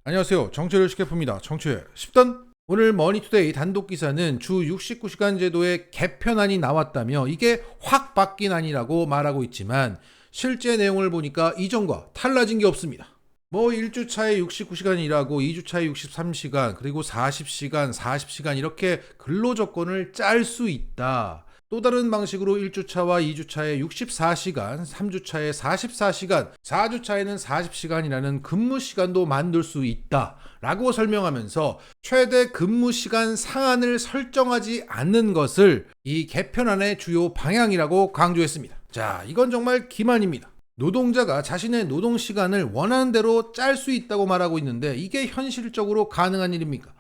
안녕하세요. 정치를 쉽게 풉니다. 정치의 10단. 오늘 머니투데이 단독 기사는 주 69시간 제도의 개편안이 나왔다며 이게 확 바뀐 안이라고 말하고 있지만 실제 내용을 보니까 이전과 달라진 게 없습니다. 1주차에 69시간 일하고 2주차에 63시간 그리고 40시간, 40시간 이렇게 근로조건을 짤 수 있다. 또 다른 방식으로 1주차와 2주차에 64시간, 3주차에 44시간, 4주차에는 40시간이라는 근무 시간도 만들 수 있다 라고 설명하면서 최대 근무 시간 상한을 설정하지 않는 것을 이 개편안의 주요 방향이라고 강조했습니다. 자, 이건 정말 기만입니다. 노동자가 자신의 노동시간을 원하는 대로 짤 수 있다고 말하고 있는데 이게 현실적으로 가능한 일입니까?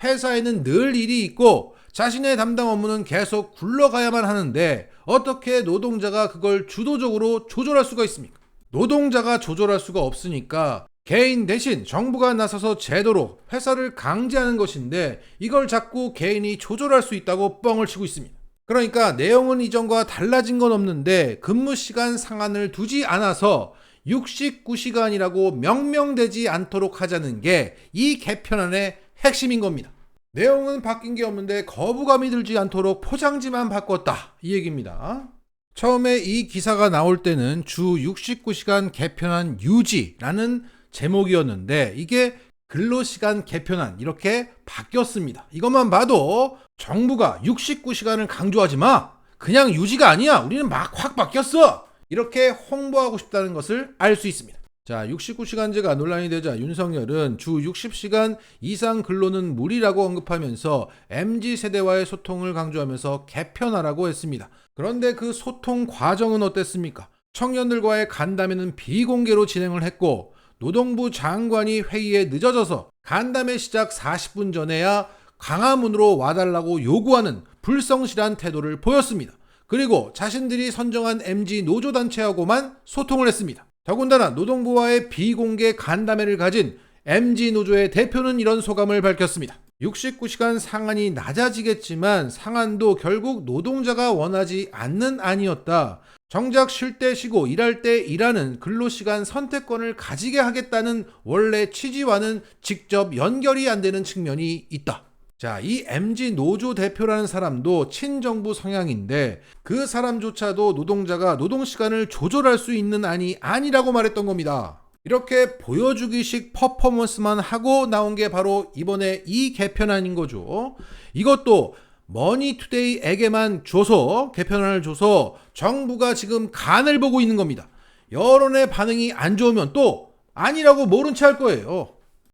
회사에는 늘 일이 있고 자신의 담당 업무는 계속 굴러가야만 하는데 어떻게 노동자가 그걸 주도적으로 조절할 수가 있습니까? 노동자가 조절할 수가 없으니까 개인 대신 정부가 나서서 제도로 회사를 강제하는 것인데 이걸 자꾸 개인이 조절할 수 있다고 뻥을 치고 있습니다. 그러니까 내용은 이전과 달라진 건 없는데 근무 시간 상한을 두지 않아서 69시간이라고 명명되지 않도록 하자는 게 이 개편안의 핵심인 겁니다. 내용은 바뀐 게 없는데 거부감이 들지 않도록 포장지만 바꿨다 이 얘기입니다. 처음에 이 기사가 나올 때는 주 69시간 개편안 유지라는 제목이었는데 이게 근로시간 개편안 이렇게 바뀌었습니다. 이것만 봐도 정부가 69시간을 강조하지 마, 그냥 유지가 아니야, 우리는 막 확 바뀌었어, 이렇게 홍보하고 싶다는 것을 알 수 있습니다. 자, 69시간제가 논란이 되자 윤석열은 주 60시간 이상 근로는 무리라고 언급하면서 MZ세대와의 소통을 강조하면서 개편하라고 했습니다. 그런데 그 소통 과정은 어땠습니까? 청년들과의 간담회는 비공개로 진행을 했고 노동부 장관이 회의에 늦어져서 간담회 시작 40분 전에야 광화문으로 와달라고 요구하는 불성실한 태도를 보였습니다. 그리고 자신들이 선정한 MZ 노조단체하고만 소통을 했습니다. 더군다나 노동부와의 비공개 간담회를 가진 MZ 노조의 대표는 이런 소감을 밝혔습니다. 69시간 상한이 낮아지겠지만 상한도 결국 노동자가 원하지 않는 안이었다. 정작 쉴 때 쉬고 일할 때 일하는 근로시간 선택권을 가지게 하겠다는 원래 취지와는 직접 연결이 안 되는 측면이 있다. 자, 이 MZ 노조 대표라는 사람도 친정부 성향인데 그 사람조차도 노동자가 노동시간을 조절할 수 있는 안이 아니라고 말했던 겁니다. 이렇게 보여주기식 퍼포먼스만 하고 나온 게 바로 이번에 이 개편안인 거죠. 이것도 머니투데이에게만 줘서 개편안을 줘서 정부가 지금 간을 보고 있는 겁니다. 여론의 반응이 안 좋으면 또 아니라고 모른 채 할 거예요.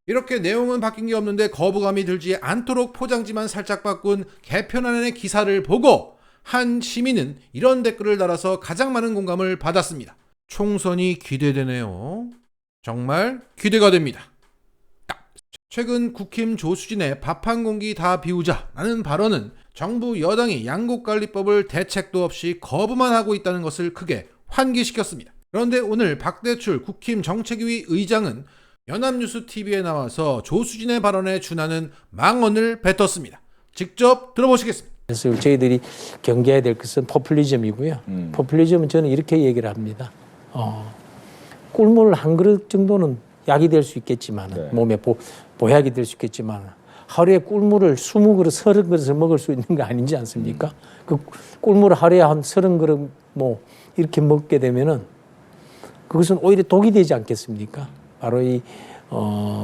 이렇게 내용은 바뀐 게 없는데 거부감이 들지 않도록 포장지만 살짝 바꾼 개편안의 기사를 보고 한 시민은 이런 댓글을 달아서 가장 많은 공감을 받았습니다. 총선이 기대되네요. 정말 기대가 됩니다. 최근 국힘 조수진의 밥 한 공기 다 비우자라는 발언은 정부 여당이 양곡관리법을 대책도 없이 거부만 하고 있다는 것을 크게 환기시켰습니다. 그런데 오늘 박대출 국힘 정책위 의장은 연합뉴스TV에 나와서 조수진의 발언에 준하는 망언을 뱉었습니다. 직접 들어보시겠습니다. 그래서 저희들이 경계해야 될 것은 포퓰리즘이고요. 포퓰리즘은 저는 이렇게 얘기를 합니다. 꿀물 한 그릇 정도는 약이 될 수 있겠지만, 네. 몸에 보약이 될 수 있겠지만 하루에 꿀물을 20그릇, 30그릇을 먹을 수 있는 거 아니지 않습니까? 그 꿀물을 하루에 한 30그릇 이렇게 먹게 되면은 그것은 오히려 독이 되지 않겠습니까? 바로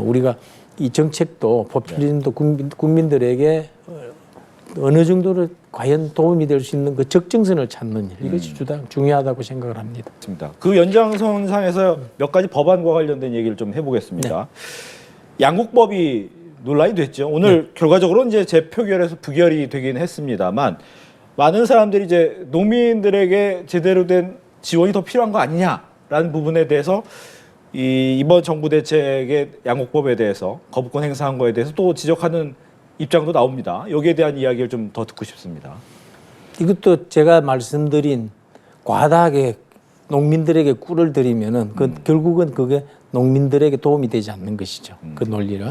우리가 이 정책도 포퓰리즘도 국민들에게 어느 정도로 과연 도움이 될 수 있는 그 적정선을 찾는 일, 이것이 중요하다고 생각을 합니다. 그 연장선상에서 몇 가지 법안과 관련된 얘기를 좀 해보겠습니다. 네. 양곡법이 논란이 됐죠. 오늘 결과적으로 이제 재표결에서 부결이 되긴 했습니다만 많은 사람들이 이제 농민들에게 제대로 된 지원이 더 필요한 거 아니냐라는 부분에 대해서 이번 정부 대책의 양곡법에 대해서 거부권 행사한 거에 대해서 또 지적하는 입장도 나옵니다. 여기에 대한 이야기를 좀 더 듣고 싶습니다. 이것도 제가 말씀드린 과다하게 농민들에게 꿀을 들이면은 결국은 그게 농민들에게 도움이 되지 않는 것이죠. 그 논리를.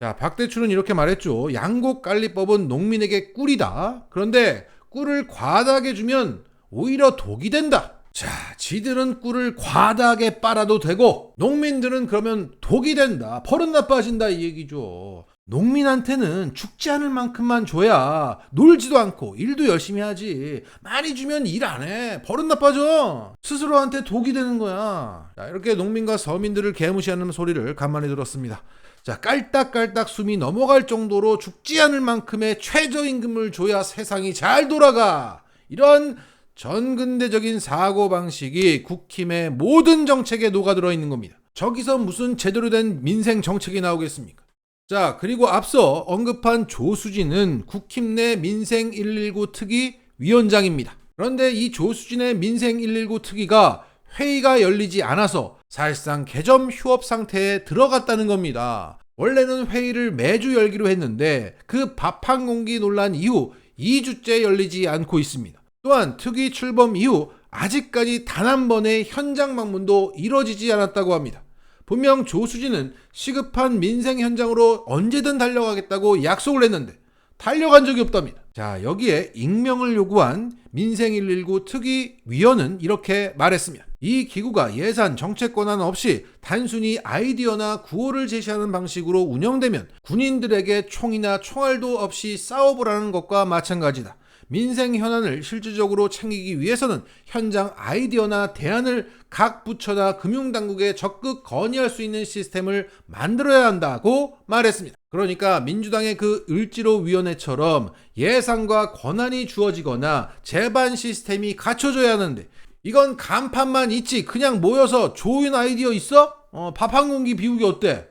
자, 박대출은 이렇게 말했죠. 양곡관리법은 농민에게 꿀이다. 그런데 꿀을 과다하게 주면 오히려 독이 된다. 자, 지들은 꿀을 과다하게 빨아도 되고 농민들은 그러면 독이 된다, 버릇 나빠진다 이 얘기죠. 농민한테는 죽지 않을 만큼만 줘야 놀지도 않고 일도 열심히 하지. 많이 주면 일 안 해. 버릇 나빠져. 스스로한테 독이 되는 거야. 자, 이렇게 농민과 서민들을 개무시하는 소리를 간만에 들었습니다. 자, 깔딱깔딱 숨이 넘어갈 정도로 죽지 않을 만큼의 최저임금을 줘야 세상이 잘 돌아가. 이런 전근대적인 사고방식이 국힘의 모든 정책에 녹아들어 있는 겁니다. 저기서 무슨 제대로 된 민생 정책이 나오겠습니까? 자, 그리고 앞서 언급한 조수진은 국힘 내 민생 119 특위 위원장입니다. 그런데 이 조수진의 민생 119 특위가 회의가 열리지 않아서 사실상 개점 휴업 상태에 들어갔다는 겁니다. 원래는 회의를 매주 열기로 했는데 그 밥 한 공기 논란 이후 2주째 열리지 않고 있습니다. 또한 특위 출범 이후 아직까지 단 한 번의 현장 방문도 이뤄지지 않았다고 합니다. 분명 조수진은 시급한 민생 현장으로 언제든 달려가겠다고 약속을 했는데 달려간 적이 없답니다. 자, 여기에 익명을 요구한 민생 119 특위 위원은 이렇게 말했습니다. 이 기구가 예산, 정책 권한 없이 단순히 아이디어나 구호를 제시하는 방식으로 운영되면 군인들에게 총이나 총알도 없이 싸워보라는 것과 마찬가지다. 민생 현안을 실질적으로 챙기기 위해서는 현장 아이디어나 대안을 각 부처나 금융당국에 적극 건의할 수 있는 시스템을 만들어야 한다고 말했습니다. 그러니까 민주당의 그 을지로위원회처럼 예산과 권한이 주어지거나 제반 시스템이 갖춰져야 하는데 이건 간판만 있지 그냥 모여서 좋은 아이디어 있어? 밥 한 공기 비우기 어때?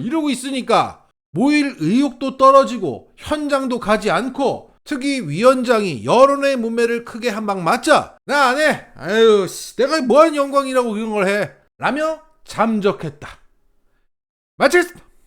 이러고 있으니까 모일 의욕도 떨어지고 현장도 가지 않고 특위 위원장이 여론의 문매를 크게 한 방 맞자 나 안 해. 아유, 내가 뭐하는 영광이라고 그런 걸 해. 라며 잠적했다. 마치겠습니다.